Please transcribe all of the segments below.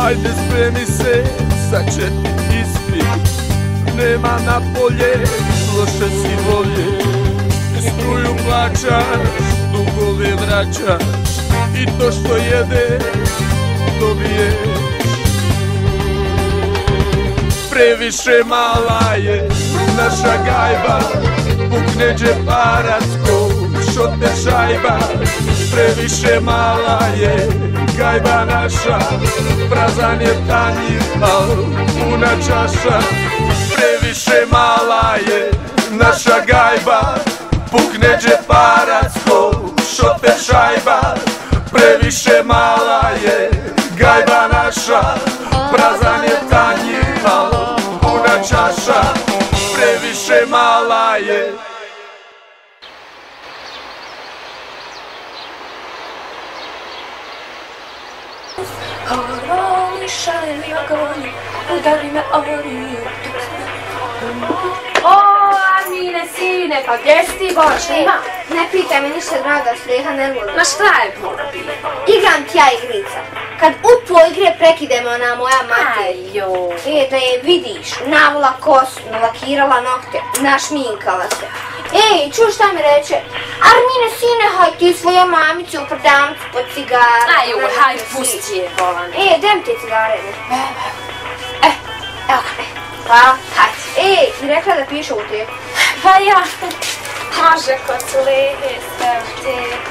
Ajde spremi se, sad će ti ispit. Nema napolje, loše si volje. Struju plaćaš, dugove vraćaš. I to što jedeš, dobiješ. Previše mala je naša gajba, pukne džeparac ko šote šajba. Previše mala je gajba naša, prazan je tanjir, al puna čaša. Previše mala je naša gajba, pukne džeparac ko šote šajba. Previše mala je gajba naša, prazan je tanjir, al puna čaša. Previše mala je. Horoni, šaleni ogoni, udari me ori. O, Armine, sine, pa gdje si ti Bože? Ima, ne pitaj me ništa, draga Slijeha, ne volim. Ma šta je bilo? Igram ti ja igrica. Kad u tvoj igre prekidemo ona moja mater. Da je vidiš, navula kosu, nalakirala nokte, našminkala se. Ej, čuš šta mi reče? Armine, sine, haj ti svoje mamice u prodavnicu pod cigare. Haj, pusti je, volan. Dem ti cigare. Evo ga, hvala, hajde. Mi rekla da piše u teku. Pa ja, može kod su lehe sve u teku.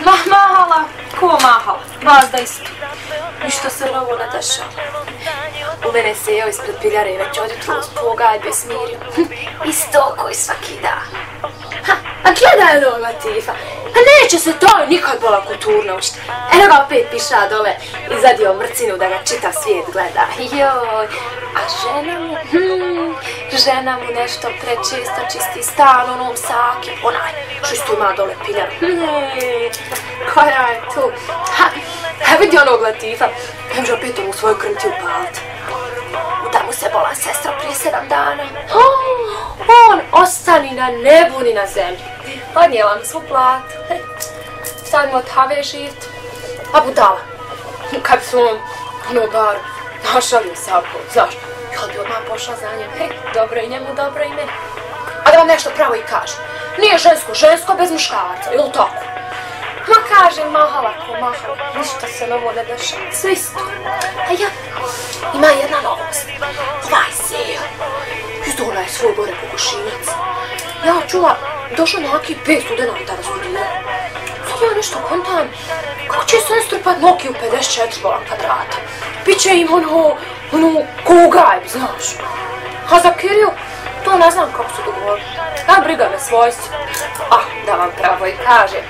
Mahala, ko mahala? Vas da isto. Ništa se novo ne dešava. U mene se jeo ispred piljare i već od jutros pogajbe smirio. Isto koji svaki dan. A gledaj ono Latifa, a neće se to nikad bola kulturno učiti. Eno ga opet piša dole i zadio mrcinu da ga čita svijet gleda. Joj, a žena mu nešto prečesto čisti stan onom saki, onaj što isto ima dole piljaru. Koja je tu? Ha, vidi onog Latifa, ne može opet onu svoju krmti upaliti. Da mu se bola sestra prije 7 dana. On ostani na nebu ni na zemlji. Odnijela mi svu platu. Sad mu od have živit. A budala. Kad bi su ono bar našalio se alkohol, znaš, ja bi odmah pošla za njem. Dobro i njemu, dobro i meni. A da vam nešto pravo i kažem. Nije žensko bez muškaraca, ili tako? Ma kažem, mahala ko mahala, ništa se novo ne dešava, sve isto. A ja, ima jedna novost, ovaj Sejo, izdona je svoj gore kokošinac. Ja čula, došlo neki 5 studenta razvodila. Sad ja nešto kontam, kako će se strpat noki u 54 bola kvadrata. Biće im ono kogajb, znaš. A za Kiriju, to ne znam kako su dogovorili. A briga me svojstvo. A, da vam pravo i kažem,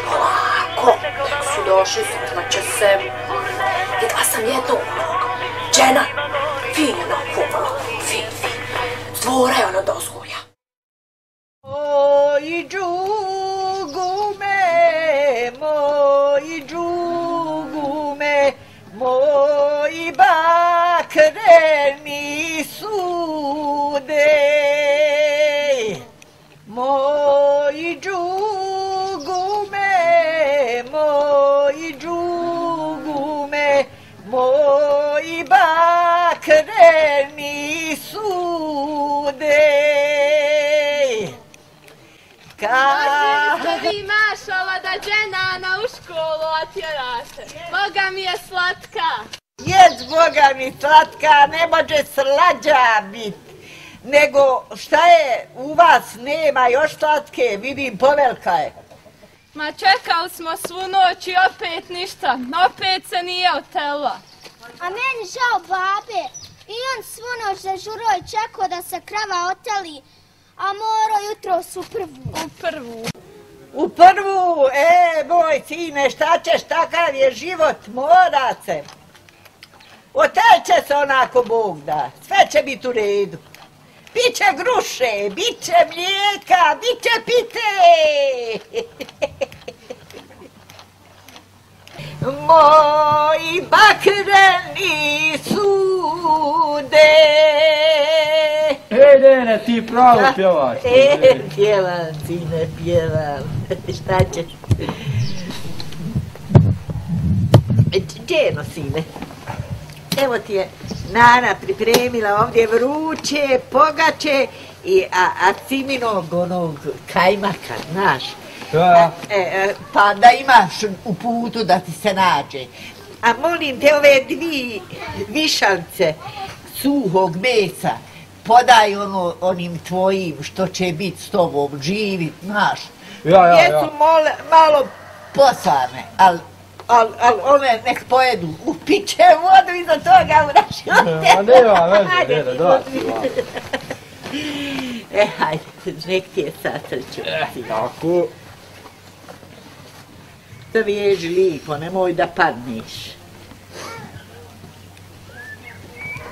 polako, nek su došli, saznaće se. Jedva sam jednog džena, fin je onako, fin. S dvora je ono dozgoja. Moji džugume, moji džugume, moji bakreni sude. Moji džugume, moji džugume, moji bakreni sude. Došli ste vi mašala da dženana u školu otjeraše. Boga mi je slatka. Jez, Boga mi slatka, ne može slađa bit. Nego šta je, u vas nema još slatke, vidim povelika je. Ma čekali smo svu noć i opet ništa, opet se nije otela. A meni žao babe, i on svu noć zažurao i čekao da se krava oteli, a morao jutros u prvu. U prvu, moj sine, šta ćeš, takav je život, mora se. Oteće se onako Bog da, sve će biti u redu. Biće gruše, biće mlijeka, biće pite. Moji bakreni sude. Nene, ti pravo pjevaš. Pjevam, sine, pjevam. Šta ćeš? Dženo, sine. Evo ti je Nana pripremila ovdje vruće, pogače i aciminog onog kajmaka, znaš. Pa da imaš u putu da ti se nađe. A molim te ove dvi višance suhog mesa podaj onim tvojim što će biti s tobom živit, znaš. Jesu malo posane, ali one nek pojedu, upiće vodu iza toga u naši ovdje. A nema veze, dede, dati. Hajde, nek ti je sasreću. Tako. Da vježi lipo, nemoj da padneš.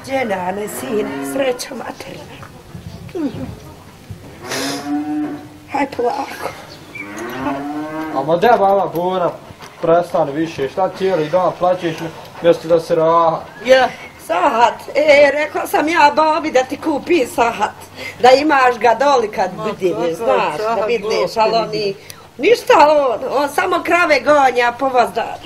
Dženane, sine, sreća materine. Haj polako. A da mama Bora prestane više, šta cijeli dan plaćeš mjesto da se raha? Ja, sahat, rekla sam ja babi da ti kupi sahat, da imaš ga doli kad bidneš, znaš, da bidneš, ali oni, ništa on samo krave gonja po vozdar.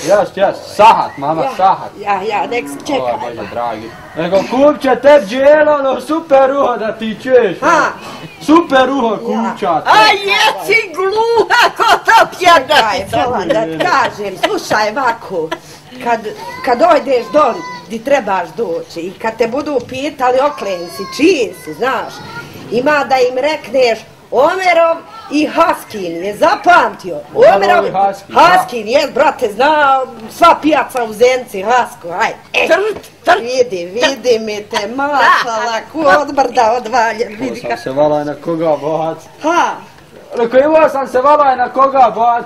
Jes, sahat, mama, sahat. Ja, nek čekaj. O, Bože dragi. Nego kup će te dželo, super uho da ti čuješ. Super uho kupčat. A jesi gluha ko to pjerdatica. Da ti kažem, slušaj ovako, kad dojdeš doli gdje trebaš doći i kad te budu pitali okreni si, čiji si, znaš, ima da im rekneš Omerov i Haskin, je zapamtio? Omerov i Haskin, jes brate, zna sva pijaca u Zenci, Hasko, ajde. Vidi mi te, mašala, ko od brda odvaljen, vidi Ko sam se valaj na koga bac. Ha? Rekao, imao sam se valaj na koga bac.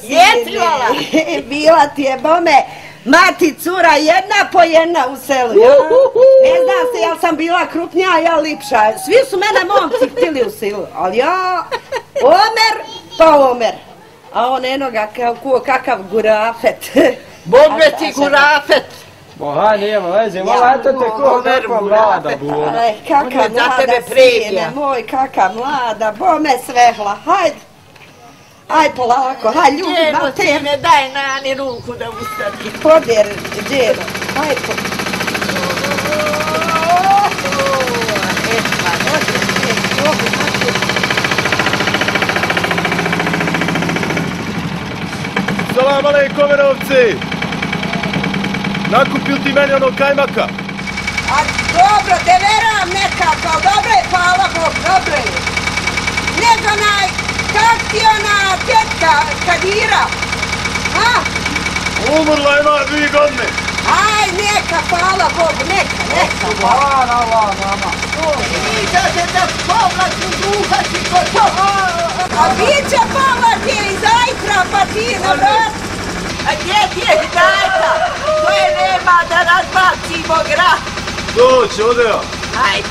Sine, bila ti je bome, mati cura jedna po jedna u selu, ja? Ne znam se jel sam bila krupnija, ja lipša. Svi su mene momci htili u silu, ali ja, Omer, pa Omer. A on enoga kakav gurafet. Bogme ti gurafet. Boha, nema veze, mala, eto te ko kakva mlada bude. Kaka mlada sine moj, kaka mlada, bome svehla, hajde. Aj polako, haj ljubi, mal te. Dženo, daj Nani ruku da ustati. Poder, Dženo, haj po. Salam alejkom, Komerovci! Nakupil ti meni onog kajmaka? A dobro, te veram nekako, dobro je, hvala Bog, dobro je. Nego kak ti ona tetka Kadira? Ha? Umrla ima 2 godine. Aj, neka, hvala Bogu, neka. Hvala Allah, mama. Vidite da povlači duhači ko to. A bit će povlači i zajtra, pa ti na vrat. A gdje ti je dajta? Koje nema da razbacimo grah. Doći, odeo. Ajde.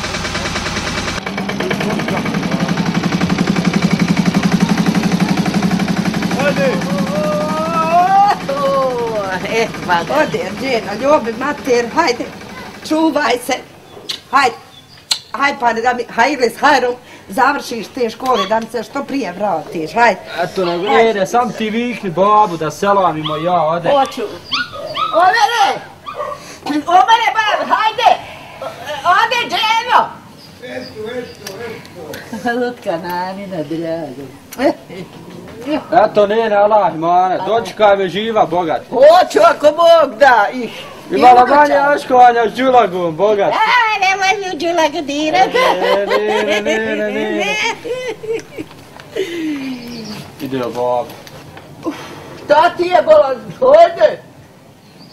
Ajde. Ode, Dženo, ljubi mater, hajde, čuvaj se. Hajde, pa da mi, hajde s hajrom, završiš te škole, da mi se što prije vratiš, hajde. Eto, nego, sam ti vikni babu da selamimo ja, ode. Hoću. Omere, bab, hajde. Ode, Dženo. Lutka Nanina, drago. Eto, nene, Allah, mane, dočekaj me živa, bogat. Hoću ako Bog da ih. Imala manje oškovanja s džulagom, bogat. Nemoj mi u džulagu dirati. Ne. Ide, bab. Šta ti je bolan? Hojde.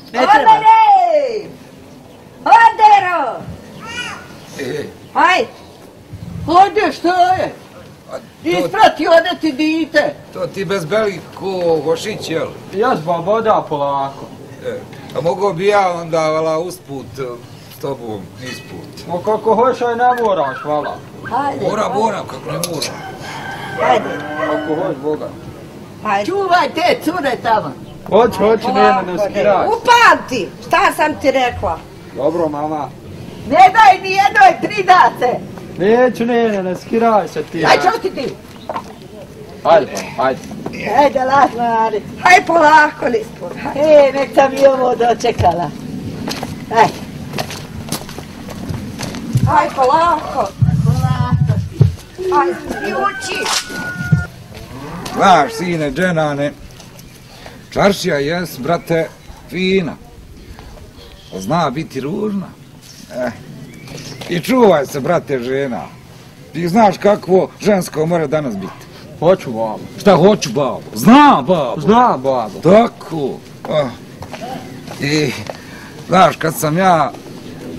Odere! Odero! Hajde. Hojde, šta je? Isprati, ode ti dite. To ti bez belih ko Hošić, jel? Jas, baba, da polako. A mogo bi ja onda vala usput s tobom isput. O kako hoćeš, ne moraš, hvala. Moram, kako ne moram. Hajde. Ako hoć, bogat. Čuvaj te cure tamo. Hoću, ne skiraj. Upamti, šta sam ti rekla? Dobro, mama. Ne daj ni jednoj tridace. Neću, ne skiraj se ti. Aj, čuti ti. Ajde. Ajde, lah, Mari. Haj polako nispod. Nek sam i ovo dočekala. Aj. Haj polako. Aj, i uči. Znaš, sine, Dženane, čaršija jes, brate, fina. Zna biti ružna. I čuvaj se, brate, žena. Ti znaš kakvo žensko mora danas biti. Hoću, babo. Šta hoću, babo? Znam, babo. Znam, babo. Tako. I, znaš, kad sam ja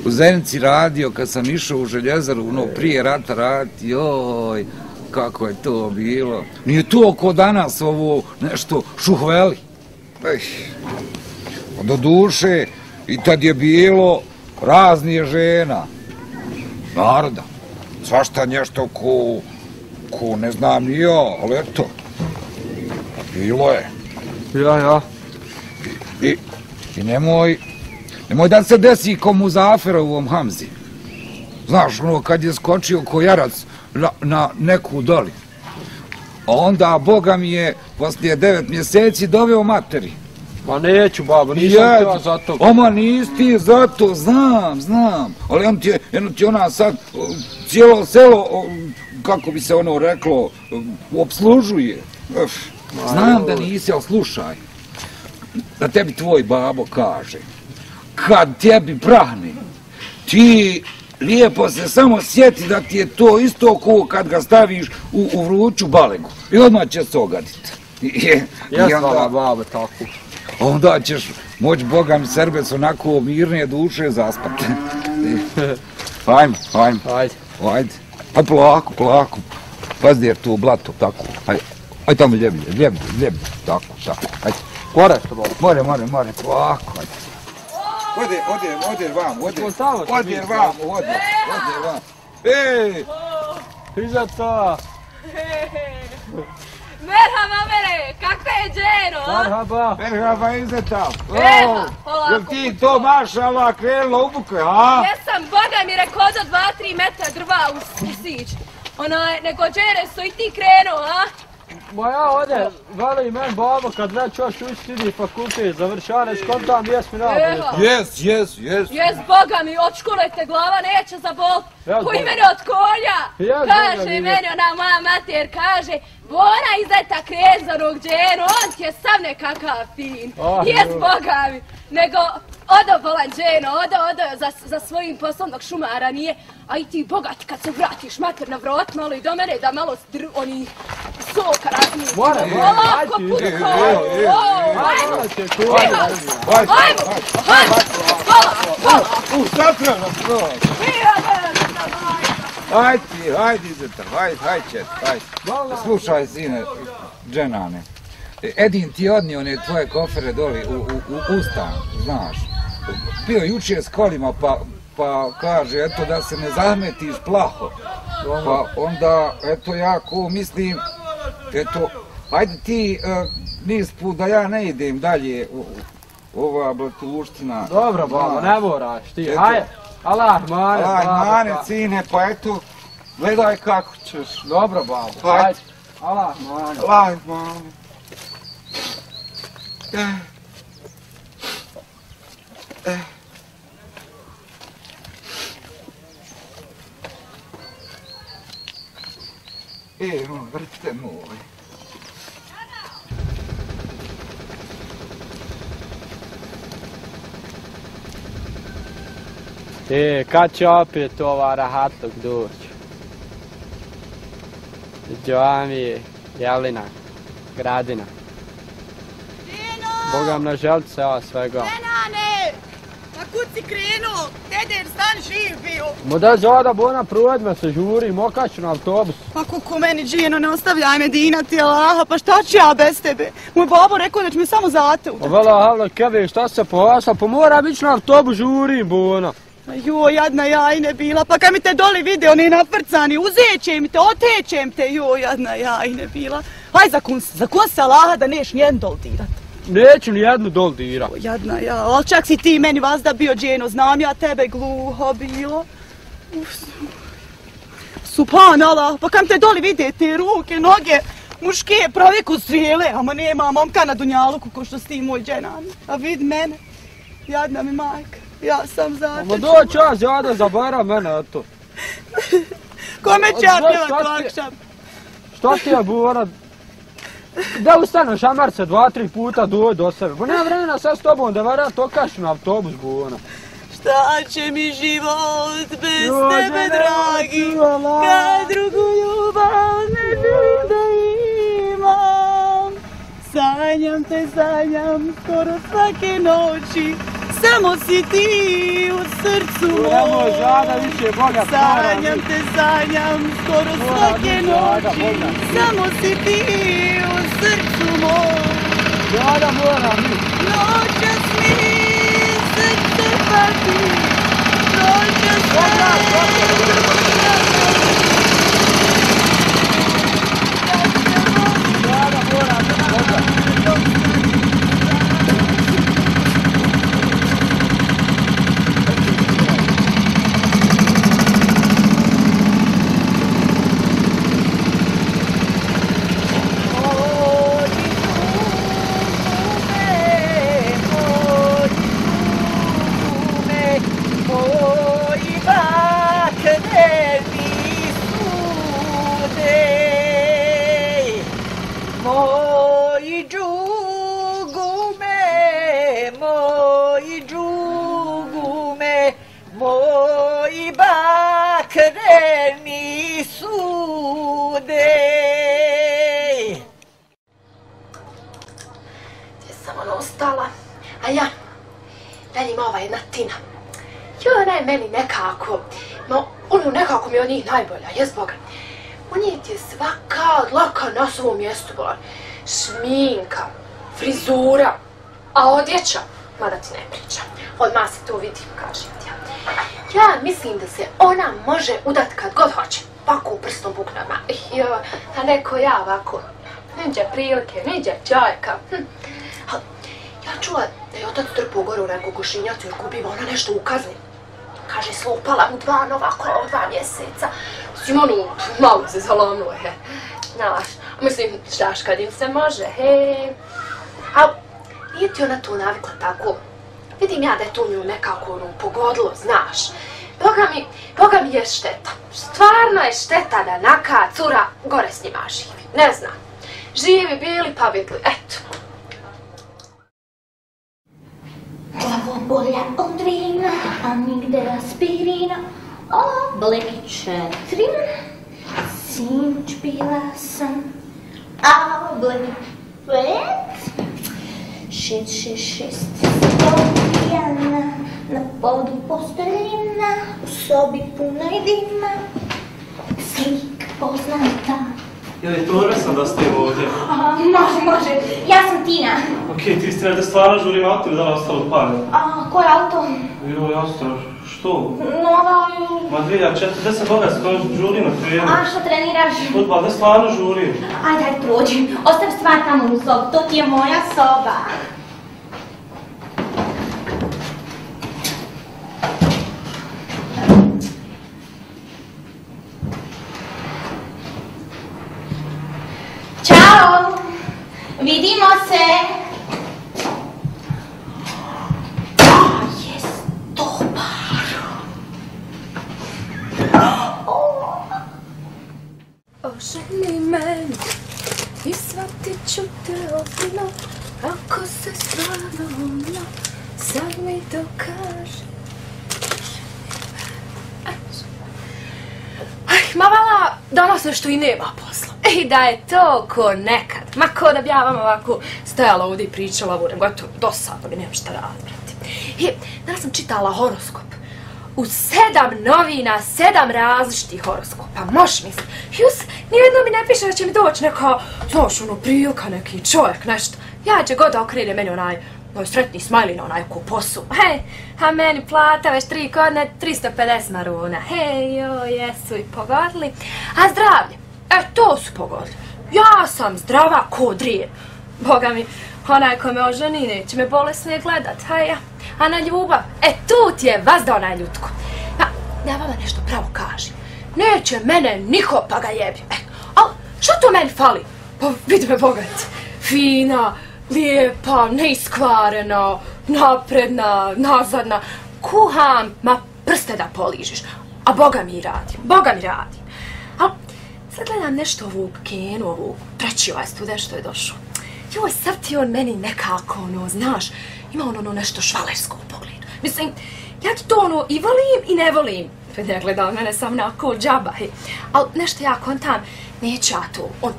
u Zenici radio, kad sam išao u Željezaru, prije rata raditi, joj, kako je to bilo. Nije to ko danas ovo nešto šuhveli. Do duše, i tad je bilo raznije žena, naroda, svašta nešto ko ne znam ni ja, ali eto, bilo je. Ja. I nemoj da se desi ko Muzafera u ovom Hamzi. Znaš, ono, kad je skočio ko jarac na neku doli. Onda, Boga mi je, poslije 9 mjeseci doveo materi. Ma neću, babo, nisam ja za to. Oma, nisi ti za to, znam. Ali on ti ona sad cijelo selo, kako bi se ono reklo, obslužuje. Znam da nisi, ali slušaj. Da tebi tvoj babo kaže, kad tebi prahne, ti lijepo se samo sjeti da ti je to isto ko kad ga staviš u vruću balegu. I odmah će se ogaditi. Jesvala, babo, tako. Onda ćeš moći, Boga mi, Serbec, onako mirnije duše zaspati. Ajmo. Ajde. Pa polako. Pazi jer tu blato, tako. Ajde tamo ljeblje. Tako. Ajde. Kore što, babo? More, polako. Ode vam. Ej! Iza to. Merhaba, mere, kako je Dženo? Merhaba, Izeta. Evo, polako. Jel ti to, mašala, krenula u buke, a? Jesam, Boga mi rekao do 2-3 metra drva u sić. Nego Džere su i ti krenuo, a? Ma ja ovdje, veli men babo, kad već još učiti fakultet, završane, skontam, jes mi nabolje. Jes. Jes, Boga mi, od škole te glava neće zabol. Koji mene od kolja. Kaže meni ona moja mater, kaže, Bora izeta kren za onog Dženu, on ti je sam nekakav fin. Jes, Boga mi. Nego, odo bolan Dženo, odo za svojim poslom dok šumara nije. A i ti, Bogat, kad se vratiš mater na vrot malo i do mene da malo oni soka razmijem. Polako, puko. Ajde, Izeta, ajde. Slušaj, sine, Dženane. Edin ti odnio one tvoje kofere doli u stan, znaš. Bio juče s kolima, pa kaže, eto, da se ne zahmetiš plaho. Pa onda, eto, ja ko mislim, eto, ajde ti nisput da ja ne idem dalje ova blatuština. Dobro, babo, ne moraš ti, hajde. Allah, mane, cine, pa eto, gledaj kako ćeš. Dobro, babo, hajde. Allah, mane. Vrte moj. Kad će opet ova rahatluk doći? Džamije, Jelina, Gradina. Boga na želce, a svega. Dženane! Pa kud si krenuo? Deder stan živ bio. Ma da zada bona provedme se žuri, mokaću na autobus. Pa kuku meni, Džino, ne ostavljaj me dinati, Allaha, pa šta ću ja bez tebe? Moj babo rekao da ću me samo zate udati. Vela, keve, šta se povasa, pa mora biti na autobus žurim, bona. Joj, jadna jajne bila, pa kad mi te doli vide, oni naprcani, uzećem te, otećem te, joj, jadna jajne bila. Haj, zakon se Allaha da neš njen dol dirat. Neću ni jednu dol dirat. Jadna ja, ali čak si ti meni vazda bio, Dženo, znam ja tebe gluho bilo. Subhanallah, pa kam te doli vide te ruke, noge, Muške je proviku strijele, ama nema momka na dunjaluku ko što si ti moj dženan. A vid mene, jadna mi majka, ja sam zatečena. Ma doći ja zjada, zabara mene, eto. Kome će ja pjevat lakšam? Šta ti je, Bora? Da ustaneš, Amar se 2-3 puta doj do sebe. Bo nema vremena sad s tobom da varam tokaš na autobus, Bona. Šta će mi život bez tebe, dragi, kad drugu ljubav ne želim da imam. Sanjam te, sanjam skoro svake noći, samo si ti u srcu moj. Sanjam te, sanjam skoro svake noći, samo si ti u srcu moj. Noćas mi srce pati, noćas A ja, meni ima ova jedna Tina. Jo, ona je meni nekako, no, ono nekako mi je od njih najbolja, jes Boga. U njih ti je svaka dlaka na svom mjestu, bolan. Šminka, frizura, a odjeća, mada ti ne pričam. Odmah se to vidi, kažem ti ja. Ja mislim da se ona može udat kad god hoće. Ovako u prstom buknama. Jo, a neko ja ovako. Niđe prilike, niđe čajka. Ja čula da je otac trpao gore u neku gušinjacu jer gubiva ona nešto u kazni. Kaže, slupala mu 2 nova kola u 2 mjeseca. Mislim, onu malo se zalamnuje, he. Znaš, mislim, štaš kad im se može, he. A nije ti ona to navikla tako. Vidim ja da je to nju nekako pogodilo, znaš. Boga mi je šteta. Stvarno je šteta da naka cura gore s njima živi. Ne znam. Živi bili pa vidli, eto. Glavobolja od vina, a nigde aspirina, obleki 4. Sinoć bila sam, a obleki 5. 6, 6, 6, stopijana, na podu posteljina, u sobi punoj dima, slika poznata. Je li to sam da ste ovdje? Može, ja sam Tina. Okej, ti ste da stvarno žurim auto ili da li ostalo pare? Koji auto? Joj, ostalo, što? Nova... Ma 2040 godina se to žurim na trener. A što treniraš? Futbal, da stvarno žurim. Ajde, prođi. Ostav stvar tamo u sobu, to ti je moja soba. Ćao! Vidimo se! Jes, dobar! Oženi meni i shvatit ću te ozbiljno, ako se stvarno ono, sad mi dokaže. Ma vala, danas nešto i nema posla. I da je to ko nekad. Ma ko da bi ja vam ovako stajala ovdje i pričala, budem gotovo dosadno mi nemam šta raditi. I danas sam čitala horoskop. U 7 novina, 7 različitih horoskopa. Možeš misliti. Nijedno mi ne piše da će mi doći neka, znaš, prilika, neki čovjek, nešto. Ja će god da okrene meni onaj sretni smajli na onaj posu. Hej, a meni plata već 3 godine 350 maruna. Hej, joj, jesu i pogodili. A zdravlje, to su pogodili. Ja sam zdrava ko drijen. Boga mi, onaj ko me oženi neće me bolesnije gledat. Hej, a na ljubav, tu ti je vazda onaj ljutko. Pa, ja vama nešto pravo kažem. Neće mene niko pa ga jebi. Ali, što to meni fali? Pa vidi me bogat, fina, lijepa, neiskvarena, napredna, nazadna, kuham, ma prste da poližiš, a Boga mi radim. A sad gledam nešto ovu Kenu, ovu treći ovaj student što je došao. Joj, sad ti on meni nekako, znaš, ima ono nešto švalersko u pogledu. Mislim, ja ti to i volim i ne volim. Ne gleda mene sam onako džaba, hej. Ali nešto ja kontam, neće ja to, on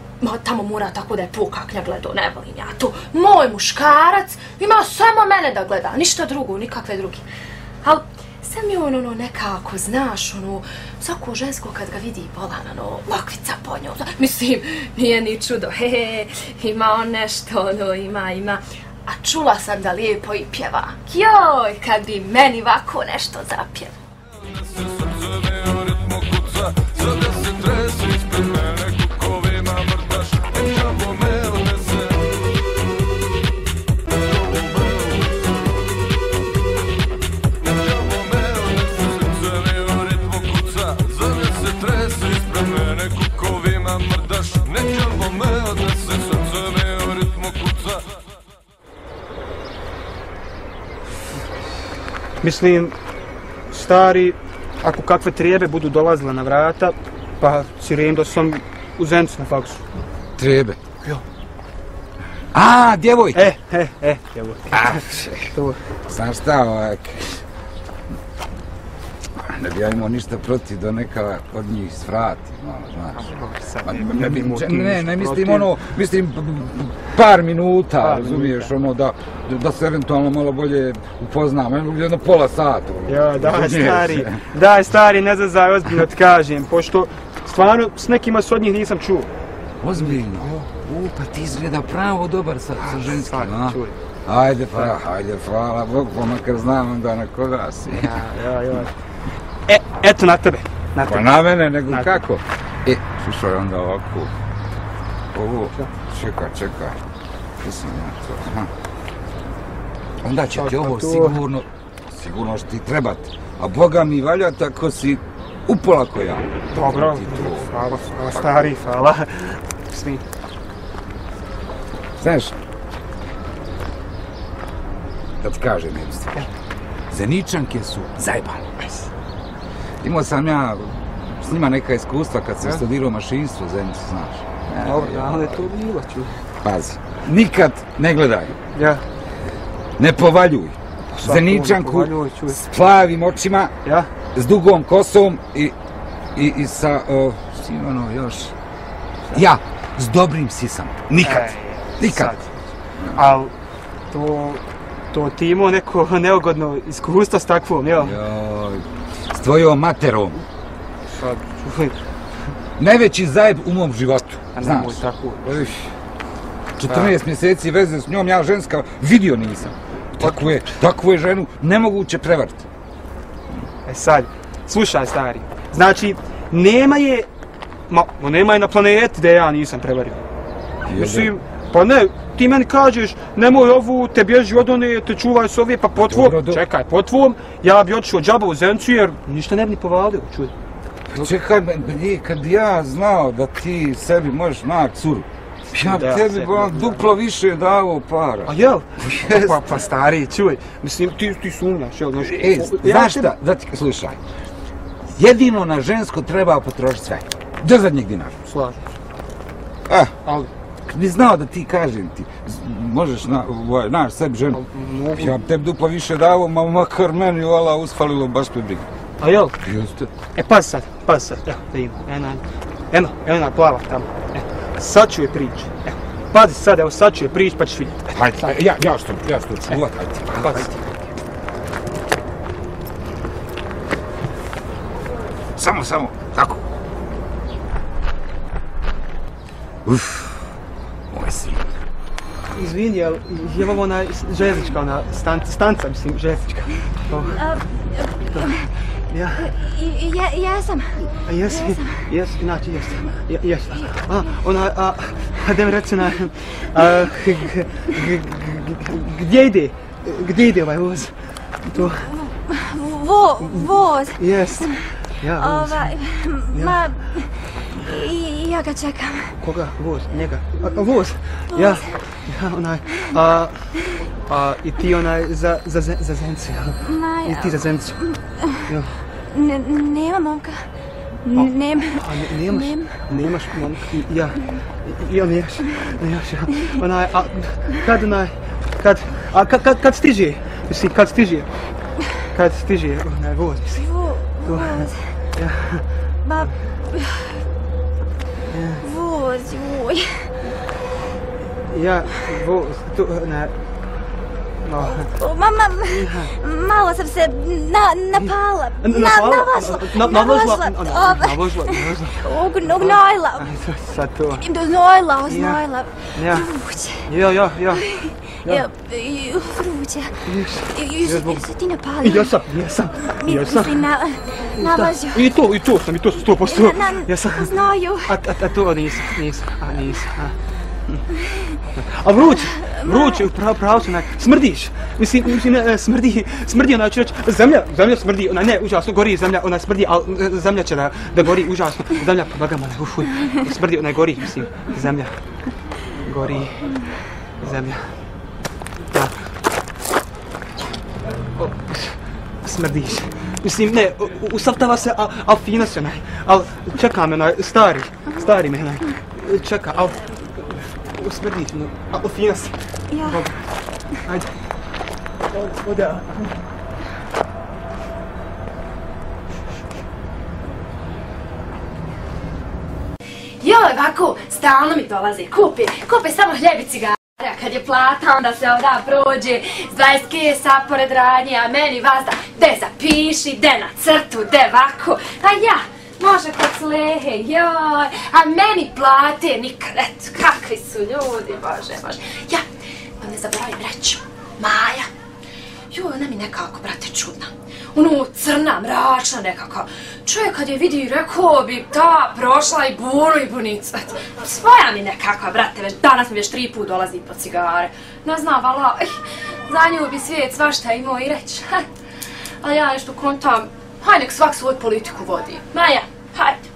tamo mora tako da je pukaknja gledao, ne volim ja to. Moj muškarac ima samo mene da gleda, ništa drugo, nikakve drugi. Ali sam mi on nekako, znaš, svako žensko kad ga vidi bolan, lokvica po njom. Mislim, nije ni čudo, ima on nešto, ima. A čula sam da lijepo i pjeva. Joj, kad bi meni ovako nešto zapjeva. Mislim, stari, ako kakve trijebe budu dolazile na vrata, pa sirendo sam u Zencu na faksu. Trijebe? Jo. A, djevojke! Djevojke. Znaš šta, ovak, ne bi ja imao ništa protiv da neka od njih svrati, malo, znaš. Ne mislim mislim par minuta, razumiješ, da se eventualno malo bolje upoznamo, jedno pola sata. Ja, daj stari, ne zazaj, ozbiljno ti kažem, pošto stvarno s nekima s od njih nisam čuo. Ozbiljno? Pa ti izgleda pravo dobar sa ženskim, a? Ajde, hvala Bogu, pa makar znam onda na koga si. Ja. Eto na tebe. Pa na mene, nego kako? Slušaj onda ovako. Ovo, čekaj. Mislim ja to, onda će ti ovo sigurno što ti trebati. A Boga mi valja tako si upola ko ja. Dobro, hvala stari, hvala. Svi. Znaš, da ti kažem jednu stvar. Zeničanke su zajebane. Imao sam ja s njima neka iskustva kad sam studirao mašinstvo u Zenicu, znaš. Dobro, ali to bilo ću. Pazi, nikad ne gledaj. Ja. Ne povaljuj. Zeničanku s plavim očima, s dugom kosom i sa, još, ja, s dobrim sisom. Nikad. Ali to ti imao neko neugodno iskustvo s takvom, jel? Joj, s tvojom materom. Sad, najveći zajeb u mom životu, znaš. Nemoj tako. 14 mjeseci veze s njom, ja ženska vidio nisam. Takvu je ženu nemoguće prevariti. Sad, slušaj stari, znači, nema je na planeti da ja nisam prevario. Mislim, pa ne, ti meni kažeš, nemoj ovu, te bježi od one, te čuvaj s ove, pa po tvom, ja bi otišao džaba u Zencu jer ništa ne bi ni povalio, čuj. Čekaj, kad ja znao da ti sebi možeš naći curu, ja bi tebi duplo više dao para. A jel? Pa stari, čuj, mislim, ti sumnjaš, jel? Znaš šta, da ti slušaj, jedino na žensko treba potrošiti sve, do zadnjeg dinara. Slažem se. Ali? Bi znao da ti kažem ti, možeš naći sebi ženu, ja bi tebi duplo više dao, makar meni vala usfalilo baš me briga. A jel? Juste. Pazi sad, evo, da ima, eno, ona plava tamo, sad ću je prići, evo, pazi sad, evo, sad ću je prići, pa ćeš vidjeti. Hajde, ja što čuvat, hajde. Pazi. Samo, tako. Moj sin. Izvini, je ovo ona željeznička, ona stanca, mislim, željeznička. Jesam. Znači jesam. Da mi reci gdje ide ovaj voz? Voz? Jest. Ja, voz. Ja Ja ga čekam. Koga? Voz, njega. Voz? Ja, onaj, i ti onaj za Zenicu, jel? I ti za Zenicu. Nema momka. Nemaš momka, ja. Nemaš, ja. Onaj, kad stiže? Mislim, kad stiže? Kad stiže, onaj, voz, mislim. Voz. Ja. Ba... Voz, joj. Ja, voz, tu, ne... Malo sam se napala. Naložila? Ugnojila. Sad to. Uznojila. Ja. Vruće. Jesi ti napalila? Jesam. Mislim, nalazio. I to sam 100%. Jesam. U znoju. A to nisam. A vruće, upravo se, smrdiš. Mislim, smrdi, ona ću reći, zemlja smrdi, ona ne, užasno, gori zemlja, ona smrdi, ali zemlja će da gori, užasno, zemlja, bagama, ufuj, smrdi, ona gori, mislim, zemlja, gori, zemlja, da, smrdiš, mislim, ne, usavtava se, al fina se, al čeka me, stari me, čeka, al, smrdiš, al fina se. Ja. Ajde. Oda. Joj, ovako, stalno mi dolaze, kupi samo hljeb i cigara. Kad je plata, onda se ovda prođe s 20 kesa pored radnje, a meni vazda, de zapiši, de na crtu, de vako. A ja, može kod slehe, joj, a meni plate nikad, eto, kakvi su ljudi, bože. Ja, pa ne zaboravim reći, Maja. Joj, ona mi nekako, brate, čudna. Ono, crna, mračna nekako. Čovjek kad je vidi, rekao bi, ta prošla i bunu i bunicu. Svoja mi nekakva, brate, danas mi već 3 put dolazi po cigare. Ne znam, vala, za nju bi svijet svašta imao i reći. Ali ja nešto kontam, haj nek svak svoju politiku vodi. Maja, hajde.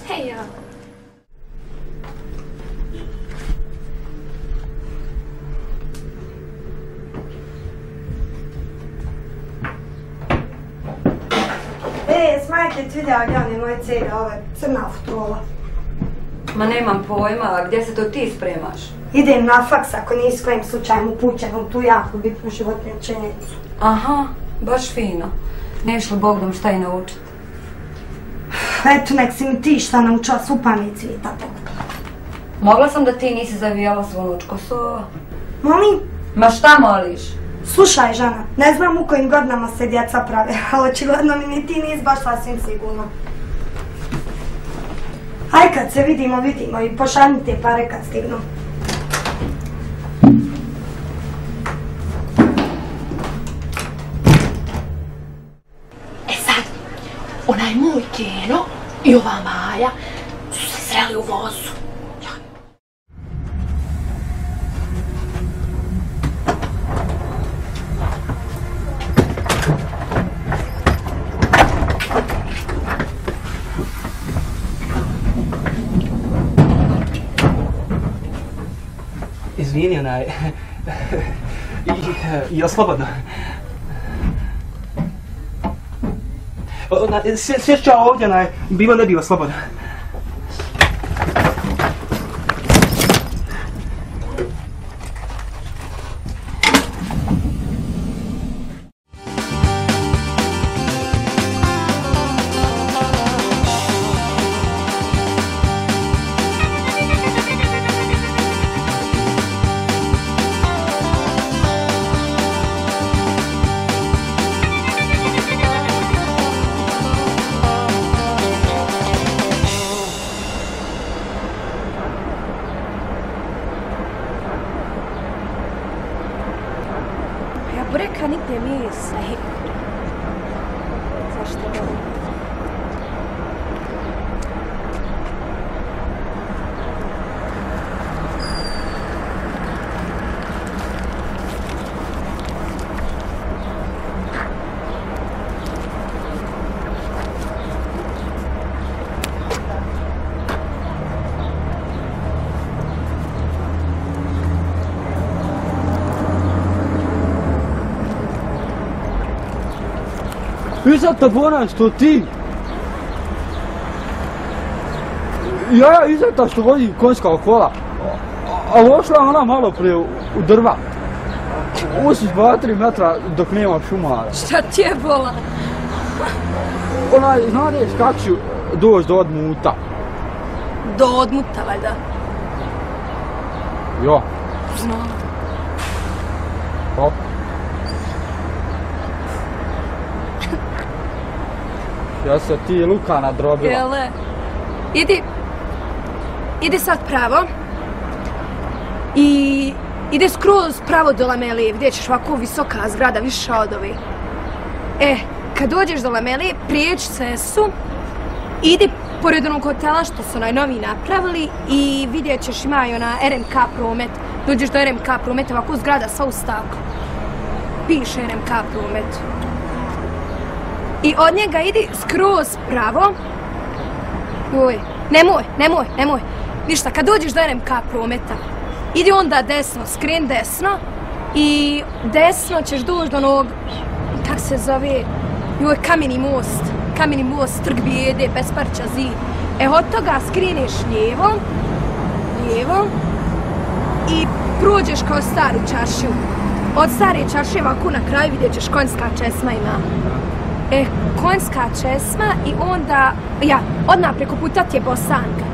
Hej, ja. Smajke ti vidjela gdje je moje cede, ove crna futrola. Ma nemam pojma, a gdje se to ti spremaš? Idem na faks ako nisi kojim slučajem upućen u tu jako bitnu životnu rečenicu. Aha, baš fino. Neš li Bog dom šta i naučiti? Eto, nek si mi ti šta naučila supani cvita tog. Mogla sam da ti nisi zavijala svu unučko sova. Molim? Ma šta moliš? Slušaj, Žana, ne znam u kojim godinama se djeca prave, ali očigledno mi ni ti nisi baš sasvim sigurno. Aj kad se vidimo i pošalji te pare kad stignu. E sad, onaj moj Keno i ova Maja su se sreli u vozu. Izvini, onaj... Jel slobodno? Sješća ovdje, onaj, bilo ne bilo slobodno. Bureka nigdje misa. Zašto da? Izeta 12, ti? Ja, Izeta što vozi konjska kola. A ošla ona malo prije u drva. Usiš 2-3 metra dok nema šumara. Šta ti je bola? Onaj, znadeš kak ću doći do odmuta? Do odmuta, valjda? Jo. Znam. Hop. Ja se ti Luka nadrobila. Jele. Idi sad pravo. I ide skroz pravo do Lamelije, gdje ćeš ovako visoka zgrada, viša od ove. Kad dođeš do Lamelije, prijeđi cestu, idi pored onog hotela što su najnoviji napravili i vidjet ćeš ima i ona RMK promet. Dođeš do RMK prometa, ovako zgrada sva u staklu. Piše RMK promet. I od njega idi skroz pravo. Joj, nemoj. Ništa, kad dođeš do RMK prometa, idi onda desno, skren desno i desno ćeš doći do onog, kak se zove, joj, kameni most, trg bijede, besparča zid. Od toga skreneš lijevo i prođeš kao staru čaršiju. Od stare čaršije ovako na kraju vidjet ćeš konjska česma ima. Konjska česma i onda, odmah preko puta ti je Bosanka.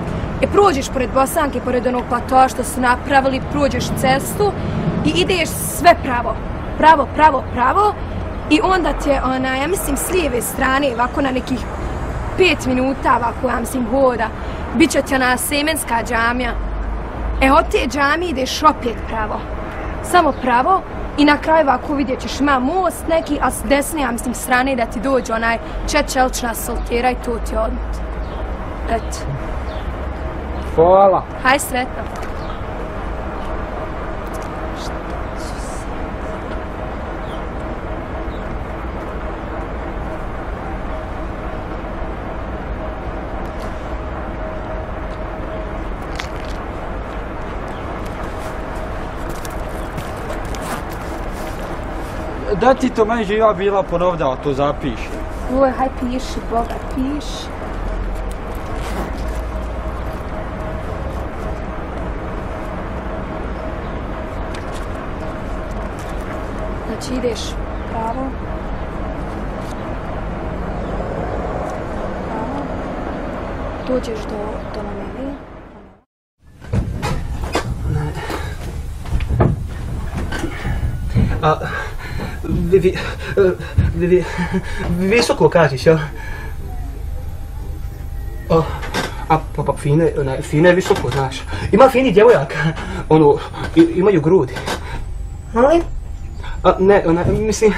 Prođeš pored Bosanke, pored onog platoa što su napravili, prođeš cestu i ideš sve pravo i onda ti je ja mislim s lijeve strane, ovako na nekih 5 minuta, ovako ja mislim hoda, bit će ti ona Semenska džamija. Od te džamije ideš opet pravo, samo pravo i na kraju ovako vidjet ćeš ima most neki, a s desne, ja mislim, strane da ti dođe onaj čečelčna soltera i to ti odmut. Eto. Hvala. Haj, sretno. Da ti to meni živa bila ponovda, to zapiši. Oj, haj piši, Boga, piši. Znači ideš pravo. Dođeš do Lamelije. Visoko kažeš, jel? Pa fine je visoko, znaš. Ima fini djevojaka, imaju grudi. Ali? Ne, mislim,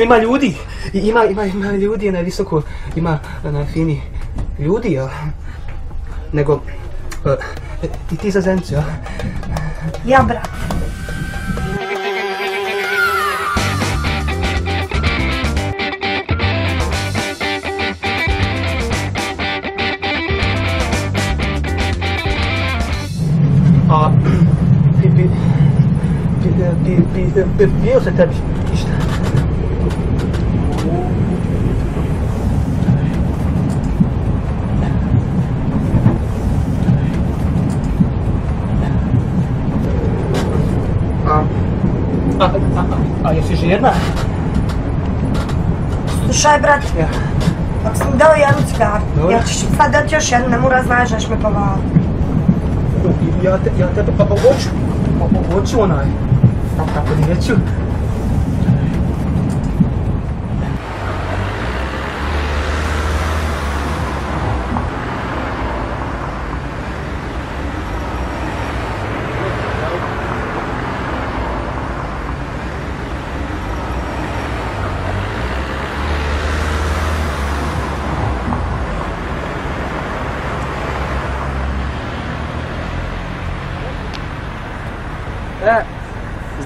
ima ljudi. Ima ljudi, visoko, ima fini ljudi, jel? Nego, i ti za Zencu, jel? Ja, brat. Bio se tebi išta. A jesi žirna? Slušaj, brat, ako sam dao jednu cigaru, ja ću sad dati još jednu, ne mora znaš da ćeš me povaliti. Ja tebe pa hoću onaj, tako neću.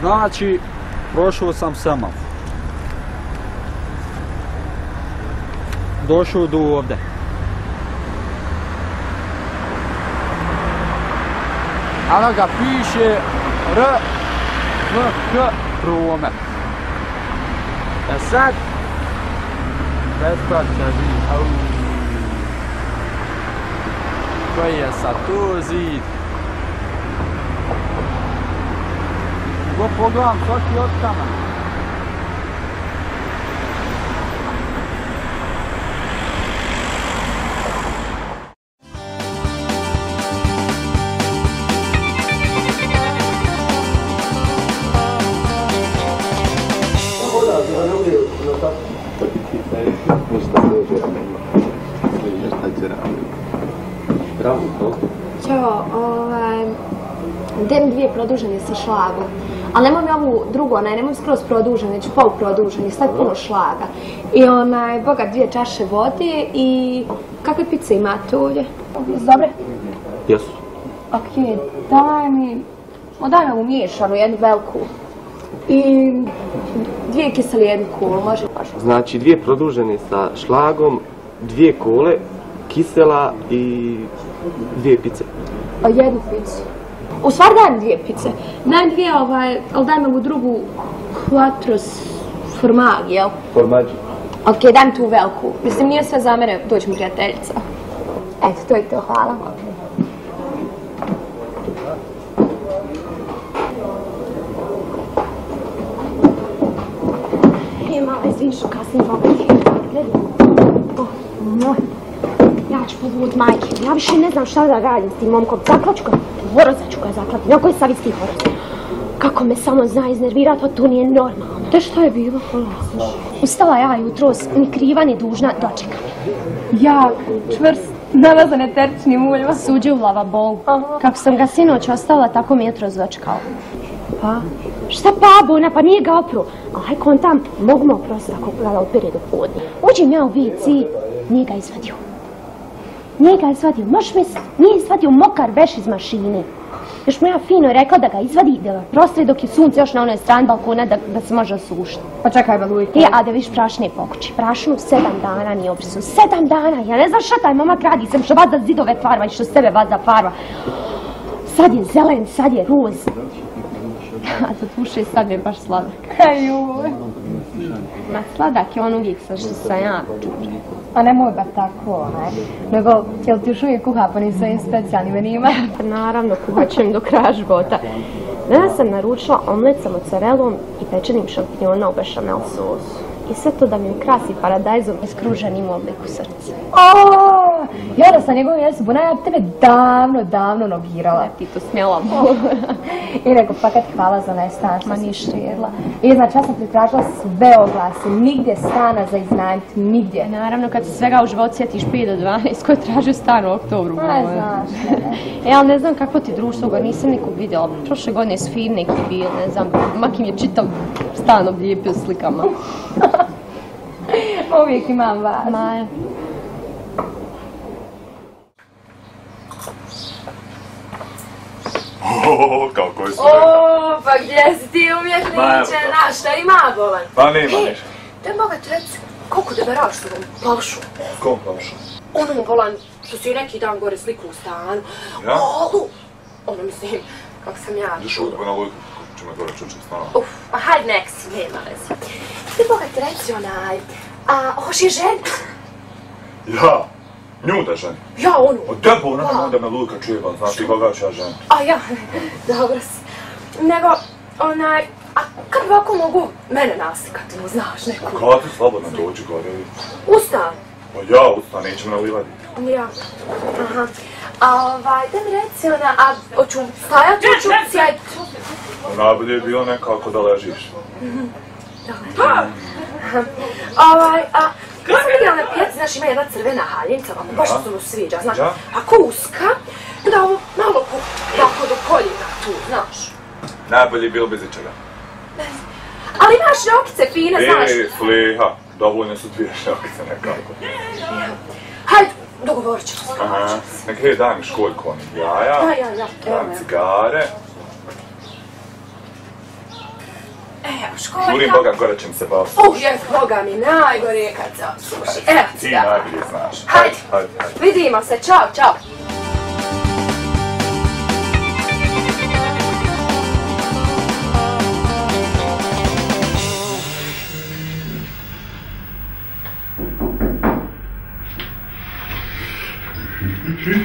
Znači, prošao sam semafor. Došao do ovdje. A ga piše RMK promet. Sad, Bespraća zid. Koji je sad tu zid? Go pogledam svaki otkama. Ćao, dem dvije produžene sa šlagom. Ali nemoj mi ovu drugu, nemoj skroz produžen, već poluprodužen, stavi puno šlaga. I boga 2 čaše vode i kakve pice imate ovdje? Jesu dobre? Jesu. Ok, daj mi ovu miješanu, jednu veliku. I 2 kiseli, 1 kulu, može? Znači 2 produžene sa šlagom, 2 kole, kisela i 2 pice. 1 picu. U stvari dajem 2 pice. Dajem 2, ali dajem ovu drugu quattro formaggi, jel? Formaggi. Ok, dajem tu veliku. Mislim, nije sve za mene, doći mi prijateljica. Eto, to je to, hvala. Mala, izvini što kasnim pogledaj. Ja ću povud majke. Ja više ne znam šta da radim s tim momkom. Zaklaću ga, horoza ću ga zaklati. Na koji savjesti horoz? Kako me samo zna iznervirati, to nije normalno. Te šta je bilo? Ustala ja jutros, ni kriva ni dužna, dočekam. Jak, čvrst, namazan eteričnim uljima. Suđe u lavabolu. Kako sam ga sinoć ostala, tako mi je jutros dočekao. Pa? Šta pa, Bona, pa nije ga opru. Aj, kontam, mogu me oprostiti ako ga opere do podne. Uđem ja u WC, nije ga izvadio. Nije ga izvadio, možeš misliti, nije izvadio mokar veš iz mašine. Još mu ja fino rekao da ga izvadi, da ga prostri dok je sunce još na onoj strani balkona da se može osušiti. Pa čekaj, Balujka. A da viš prašne pokući. Prašnu 7 dana nije obrisu. 7 dana, ja ne znam šta taj momak radi, sam što vaza zidove farva i što sebe vaza farva. Sad je zelen, sad je roz. A to duše sad je baš sladak. Ajuj. Ma sladak je on uvijek sa što sam ja čuča. Pa nemoj bar tako, nego jel ti još uvijek kuha po njim svojim specijalnim menima? Naravno, kuhat ćem do kraja života. Danas sam naručila omlet sa mozzarellom i pečenim šampinjona u bešamel sosu. I sve to da mi krasi paradajzom i skruženim u obliku srca. Oooo, Jara sa njegovim jesu, Bona, ja tebe davno nogirala. Ti to smjela mogu. I rekao, pa kad hvala za onaj stan što si širila. I znači, ja sam pritražila sve oglase, nigdje stana za iznajmiti, nigdje. Naravno, kad se svega u životu sjetiš 5 do 12, ko je tražio stan u oktobru? Ne znaš. Ali ne znam kako ti društvo ga nisam nikog vidjela. Prošle godine su fini neki bili, ne znam, mak im je čitav stan oblijepio slikama. Uvijek imam vas. Maja. Kako si? Pa gdje si ti umjetniče, znaš šta ima bolan? Pa nema ništa. Daj moga ti reci, koliko deberaš s ovom plavšu? S kom plavšu? Onu bolan, što si neki dan gore sliku u stanu. Ja? Olu! Ono mislim, kako sam ja Ideš ovdje na lojku, ću me gore čučem stanu. Pa hajde nek si, nema veze. Daj moga ti reci onaj, hoš je žen? Ja? Nju da ženi? Ja, onu. Od tebe ona nam onda me lujka čujeva, znaš ti koga ću ja ženi? A ja, dobro si. Nego, onaj, a kad ovako mogu mene naslikati, mu znaš neku? Kada ti slobodno dođi gore? Ustan? Pa ja ustan, neću me nalivati. Ja, aha. A daj mi reci ona, a hoću stajati, hoću sjeti? Najbolje je bilo nekako da ležiš. Dobro. Ja sam vidjela na pijaci, znaš, ima jedna crvena haljinca, baš se mu sviđa, znaš, ako uska, da ovo malo tako do koljena tu, znaš. Najbolje je bilo bez ičega. Ali imaš šljokice fine, znaš. Fliha, dovoljne su 2 šljokice nekako. Hajde, dogovorit ćemo se. Aha, nek daj mi školjku onih jaja, daj mi cigare. Evo, školjka. Žurim Boga, gore ćem se baviti. Boga mi, najgore je kad se osuši. Evo ti najbolje znaš. Hajde, vidimo se, čao, čao. Zdravo.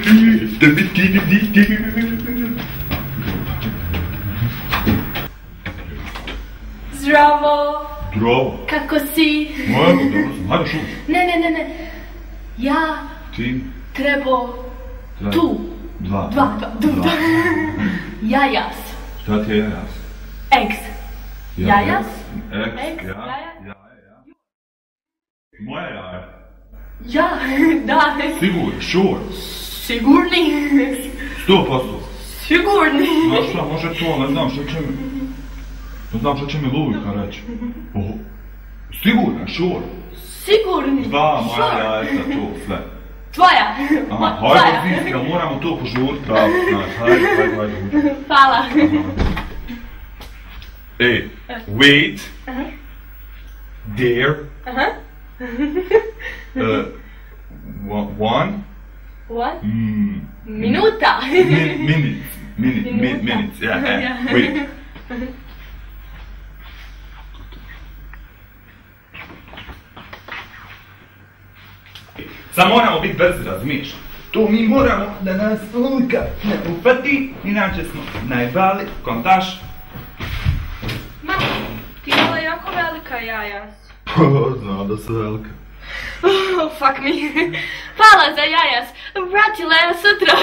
Zdravo. Kako si? Dobro sam, hajde šuti. Ne. Ja trebao tu. Dva. Jajas. Šta ti je jajas? Eggs. Jajas? Eggs, ja. Moja jaja. Ja, da. Sure. Sigurni? 100%. Sigurni? Znaš šta, može to, ne znam šta će mi Luvika reći. Sigurno, sure. Sigurni? Da, moja jajca, to, sve. Tvoja? Hajde, Zizka, moramo to požurit, pravo, znaš, hajde. Hvala. Ej, wait. There. One. Minuta. Minutes, yeah, wait. Sad moramo biti brzi, razumiješ? To mi moramo da nas Luvika ne upati, inače smo najbali kontaš. Ma, ti imala jako velika jajas. Znam da su velika. Fuck me. Hvala za jajas. Vratila ja sutra.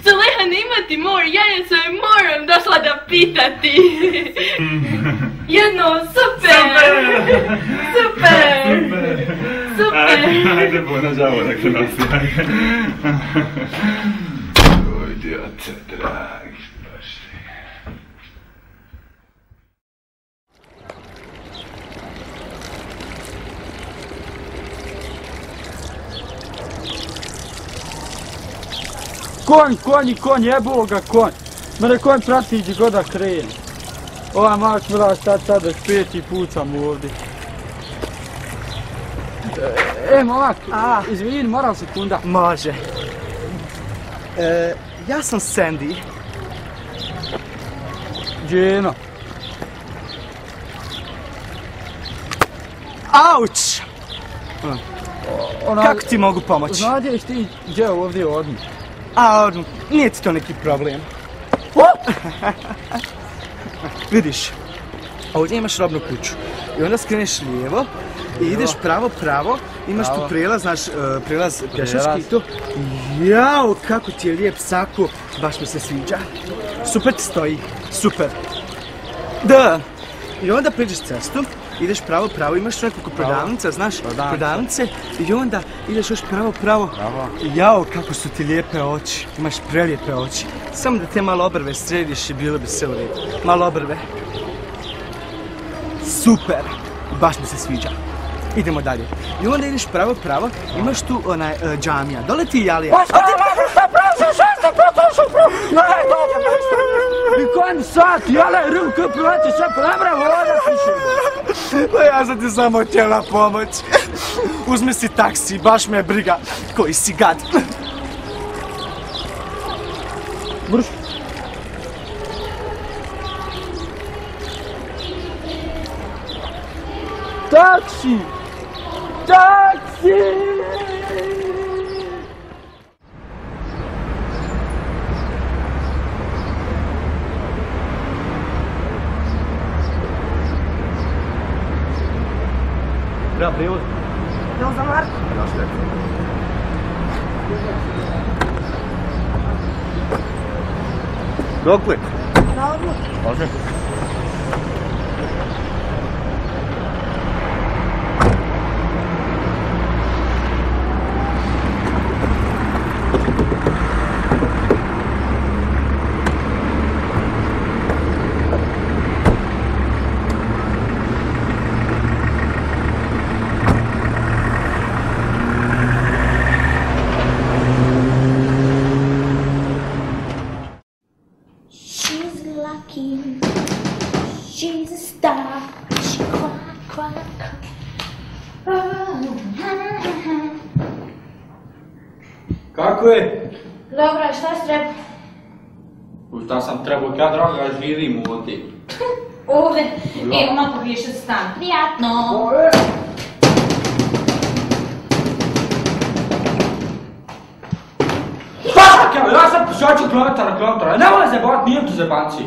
Zuleha ne imati more jajasa i moram došla da pitati. Jedno, super. Ajde, bona žavo, dakle nas je. Oj, djece, dragi, bašli. Konj, jebo ga konj. Mene konj prati gdje god da krene. Ova mač mora sad već 5. put sam ovdje. Momak, izvini, moram sekunda. Može. Ja sam Sandy. Dženo. Auć! Kako ti mogu pomoći? Znadješ ti gdje ovdje odmah? Nije ti to neki problem. Vidiš, ovdje imaš robnu kuću i onda skreneš lijevo i ideš pravo, imaš tu prijelaz, znaš, prijelaz pješački i to. Jao, kako ti je lijep sako, baš mi se sviđa. Super ti stoji, super. Da, i onda priđeš cestu, ideš pravo, imaš nekoliko prodavnica, znaš, prodavnice i onda ideš još pravo. Jao, kako su ti lijepe oči, imaš prelijepe oči. Samo da te malo obrve središ i bilo bi sve u redu. Malo obrve. Super, baš mi se sviđa. Idemo dalje. I onda ideš pravo, imaš tu onaj džamija. Dole ti Jalija. I konj sad, jale, ruku proti sve plemre, voda piše. Pa ja sam ti samo htjela pomoć. Uzmi si taksi, baš me briga. Koji si gad. Brš. Taksi! Treba prijevod? Evo za Marko. Dokle? Na odmah. Može. She's a star. She cry. Kako je? Dobro, šta si treba? Šta sam trebao, ja draga živim ovdje. Ovdje? Evo, malo više stan. Prijatno. šta ću klevetara, nemoj zebat, nije tu zebanci.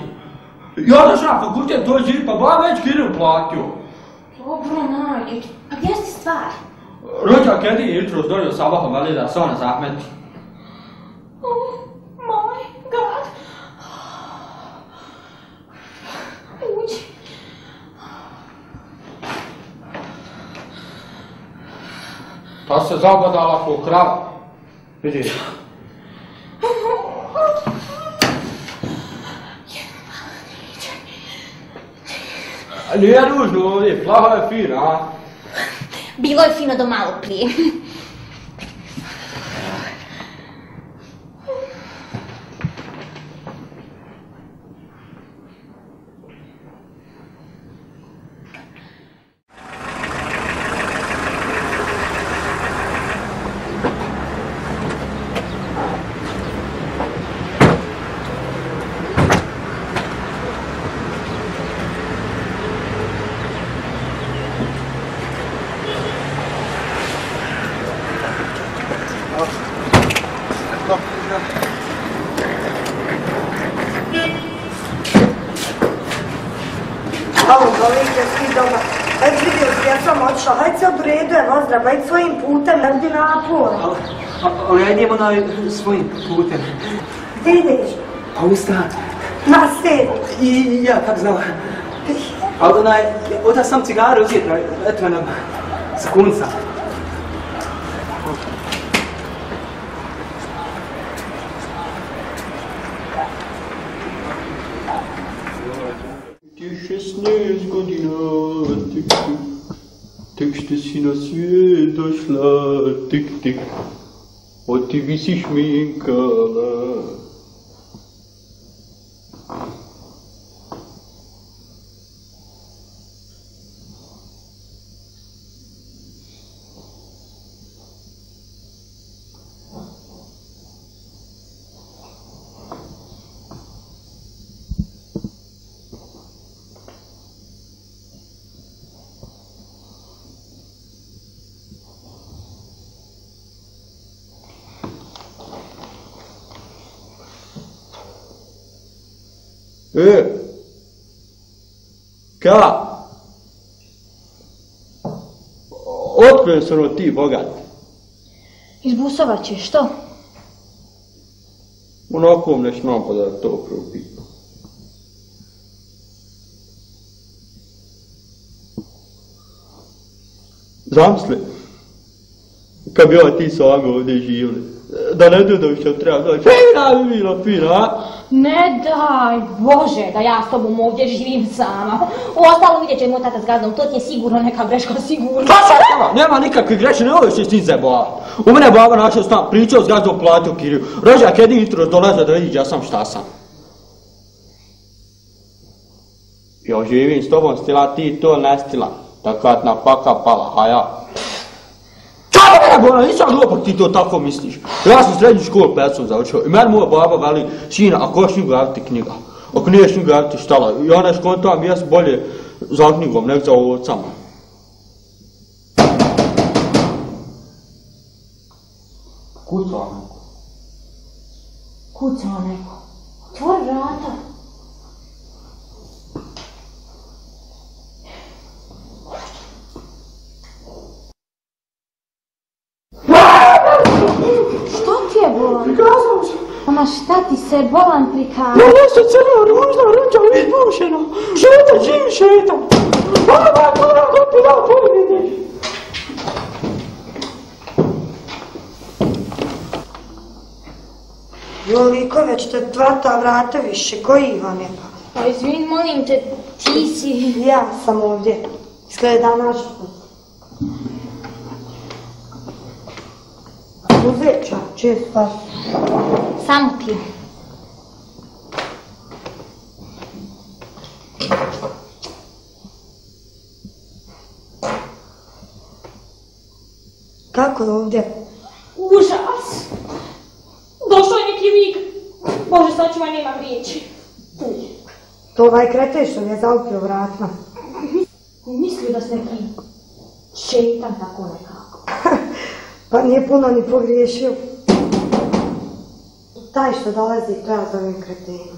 Ja došao na fakultet, to je živ, pa ba već Kiril platio. Dobro, najke, a gdje si stvar? Rođak Edi je jutro zdolio sabahom, veli da se ona zahmeti. Oh my god. Uđi. Pa se zabodala ko krava. Vidi. Nije ružno ovdje, plaha je fina, a? Bilo je fino do malo prije. Hajde se u redu, evo Ozdrav, hajde svojim putem, ne budi napor. Ali ja idem svojim putem. Gdje ideš? Pa u stan. Na sred. I ja, kak znala. Ali oda sam cigare uzjetra, eto nam, s kunca. Ti 16 godina, tek što si na svijet došla, tik, od ti bi si šminkala. Ka? Otkrio sam od ti bogat. Izbusovat ćeš, što? Onako neš nam pa da to preupitno. Zamisli, kad bi ti sami ovdje živjeli, da ne dodam što treba doći, fina bi bila fina, a? Ne daj Bože da ja s tobom ovdje živim sama. Uostalo vidjet će moj tata s gazdom, to ti je sigurno neka greška, sigurno. Nema nikakve greške, ne ovdje se s tim zebava. U mene baba našao stan, pričao s gazdom, platio kiriju. Rođak jedin jutro dolaze da vidiš ja sam šta sam. Ja živim s tobom, stila ti to ne stila. Da kad na paka pala, a ja... Bona, nisam glupak ti to tako misliš. Ja sam srednju školu pecom završio i meni moja baba veli, sina, ako hoćeš knjigu javiti knjiga, ako niješ knjigu javiti štala. I ona je skontala mi jes bolje za knjigom, nek za ovocama. Kucao neko. Kucao neko. Otvori vrata. Što ti je bolan? Prikazao se. Ama šta ti se bolan prikazao? Ja nešto crno, ružno, ruča, izbušeno. Šetan, živi šetan. Baba, moram da ti da povidiš. Joliko, već te tvata vrata više, koji vam je pa? Pa izvini, molim te, ti si... Ja sam ovdje. Izgleda našu. Uzeća, čije stvar? Samo ti. Kako je ovdje? Užas! Došao je neki vik. Bože, sačuvaj, nemam riječi. To ovaj kretej što mi je zaupio vratima. Mislio da si neki šetan tako nekako. Pa nije puno ni pogriješio. taj što dolazi, to ja zovem kretenom.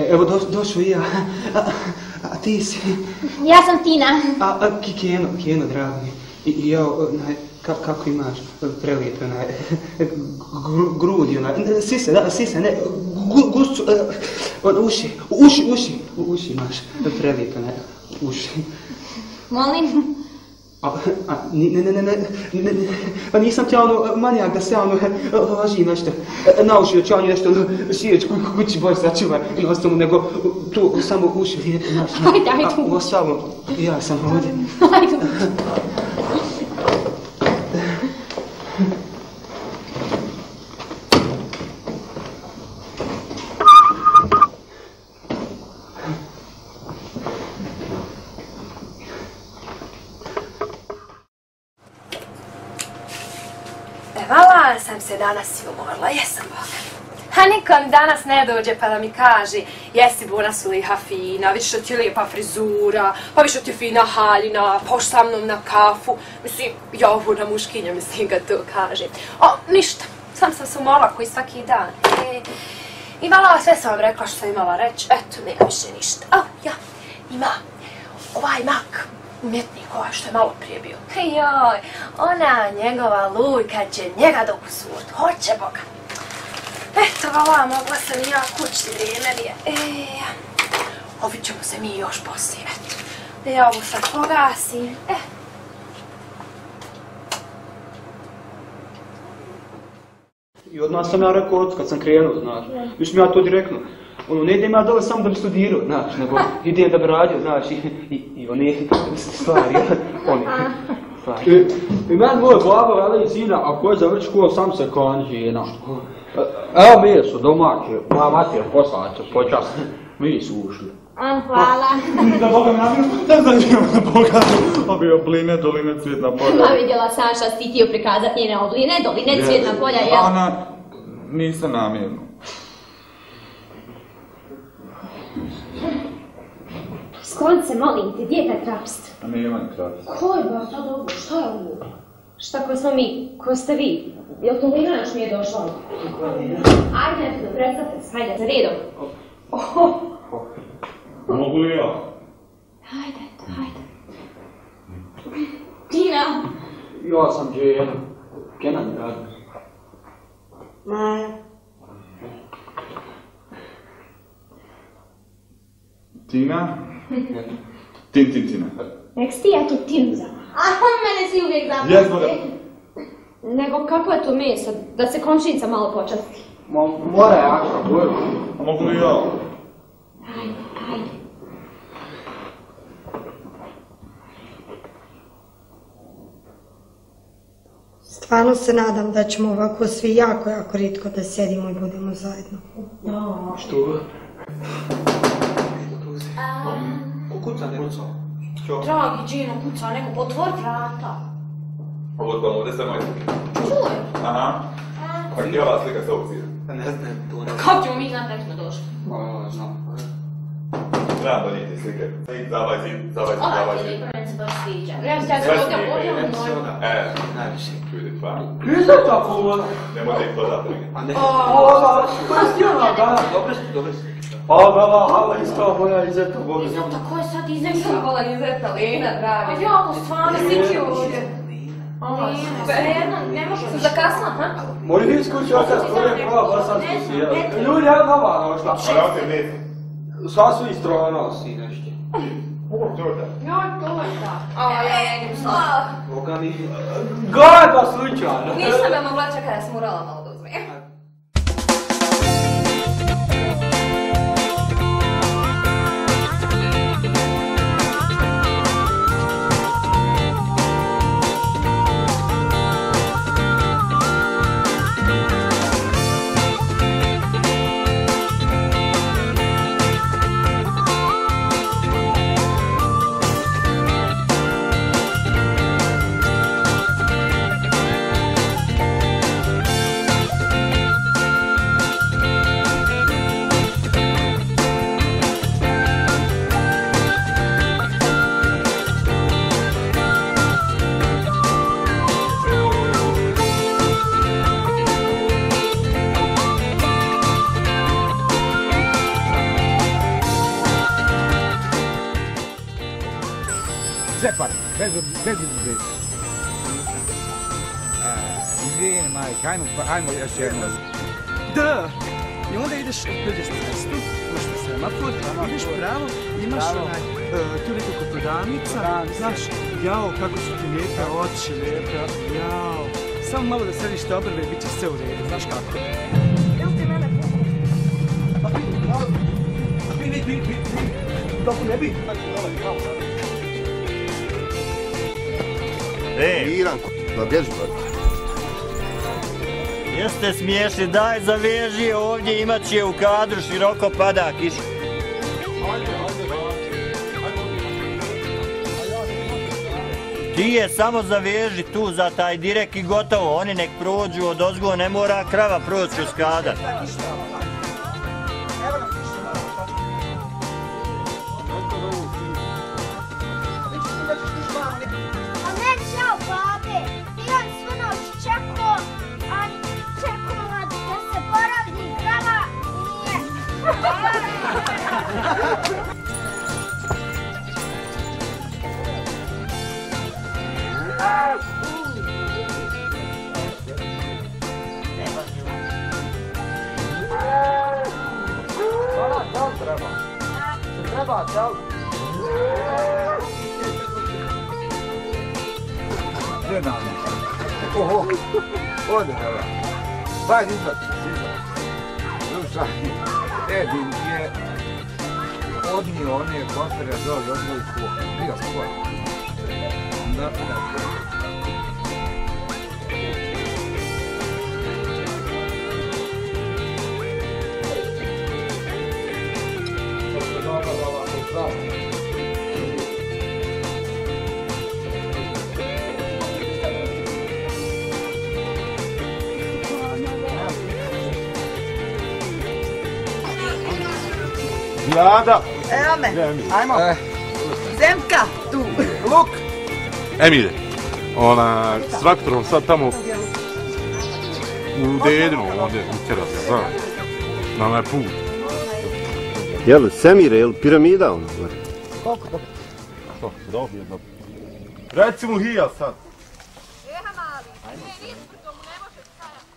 Evo, došao i ja. A ti si? Ja sam Tina. Keno, drago mi. I ja, kako imaš prelijepe, grudi, sise, ne, guscu, uši imaš prelijepe, uši. Molim? Ne, pa nisam ti manijak da se laži nešto, naučio ću nešto šijeć kući boj sačuvaj i ostalo, nego tu samo uši lijepo naš. Ajde. U ostalom, ja sam ovdje. Ajde. Vala sam se danas i umorila, jesam Boga. A niko mi danas ne dođe pa da mi kaže jesi Bona Suliha fina, vidiš što ti je lijepa frizura, pa vidiš što ti je fina haljina, poš sa mnom na kafu. Mislim, ja ovo na muškinja mislim ga to kaže. Ništa, sam se umorila koji svaki dan. I Vala, sve sam vam rekla što sam imala reći, eto, nema više ništa. Ima ovaj mak. Umjetnik ovaj što je malo prije bio. Joj, ona njegova lujka će njega dokusut. Hoće Boga. Eto, Vala, mogla sam i ja kući, vrijeme mi je. Ovi ćemo se mi još poslije, eto. Da ja ovo sad pogasim. I odmah sam ja rekao, kad sam krenuo, znaš. Mislim ja to direktno. Ne idem ja dole samo da bi studirao, znaš, nego idem da bi radio, znaš, i one stvari, I meni moja baba veli sina, ako je završi školu, sam se klani žena. Evo meso, domaće, moja mater poslaće, počasno, mi su ušli. Hvala. Da Boga mi navijem, ne znam da Boga, obje obline, doline, cvjetna polja. Pa vidjela Saša, si ti htio prikazat njene obline, doline, cvjetna polja, jel? Ana, nisam namjerno. Sklon se, molim te, gdje je taj trapist? A nema ni trapist. Koji ba, sad ovo, šta je ovo? Šta ko smo mi, ko ste vi? Jel to Lina još nije došla? Ajde, predstavte se, hajde, za redom. Mogu li ja? Hajde. Tina! Ja sam Džena. Kenan radi. Maja. Tina? Tina. Nek si ti ja tu Tinu za. Mene si uvijek zapravo. Nego kako je to meso, da se komšinica malo počasti? Mora ja, boju. A mogu li ja? Hajde. Stvarno se nadam da ćemo ovako svi jako ritko da sjedimo i budemo zajedno. Što? Kuca, ne kuca. Dragi Džino, kuca, neko otvori vrata. Ovo ovdje ste moji slike. Čuj. Aha. Pa gdje je ova slika s ovog zida? Ne znam to. Kako ćemo mi znati da smo došli? Znam. Trebam donijeti slike. Zavaj zid. Ovaj zid, meni se baš sviđa. Gledam se ja se ovdje podijel moj. Najviše. Ljudi, pa. Nisam tako ono. Nemojte ih dodati. A ne. Koja si ona, da? Dobre su. Hvala, isto moja Izeta, Boga. Izeta, ko je sad Izeta? Nisam vola Izeta, Lena, draga. A ja, ovo stvarno si ti ovdje. Lena, ne možeš se zakasnat, ha? Mori biti skući otac, to je prava bosanska sija. Ljudi, ja nova nošla. A ravite meti. Sasvi strano si nešto. Ja, to je da. Ja idem sad. Boga mi. Gada slučajno. Nisam ga mogla čekati, ja sam morala malo da uzmem. Šepar, bez izuzetka. Izvijeni, majka, ajmo još jednom. Da! I onda ideš, pređeš cestu, pošto semafor, ideš pravo, imaš tu nekoliko prodavnica, znaš, jao, kako su ti lijepe oči, lijepe, jao. Samo malo da središ te obrve i bit će sve u redu, znaš kako. Jel ti mene puku? Dok ne bi. Miran, da bježi, brate. Jeste smiješni, daj zaveži ovdje, imat će u kadru široko pada kiša. Ti je samo zaveži tu za taj direk i gotovo, oni nek prođu od ozgo, ne mora krava proći uz kadar. Gdje nam? Oho, ode ova. Bajde izvati. Slušaj, Edin je odnio one kofere doli od moj kuh. Bio spoj. Vlada! Evo me, ajmo. Zemka, tu. Luk! Emilje, s traktorom sad tamo u Dedinu, ovdje utjera se, znaš, na onaj put. Jel, Semire, jel piramida ono? Koliko? Dobro. Reci mu hija sad. Eha mali, ne, nisam mu ne može stajati.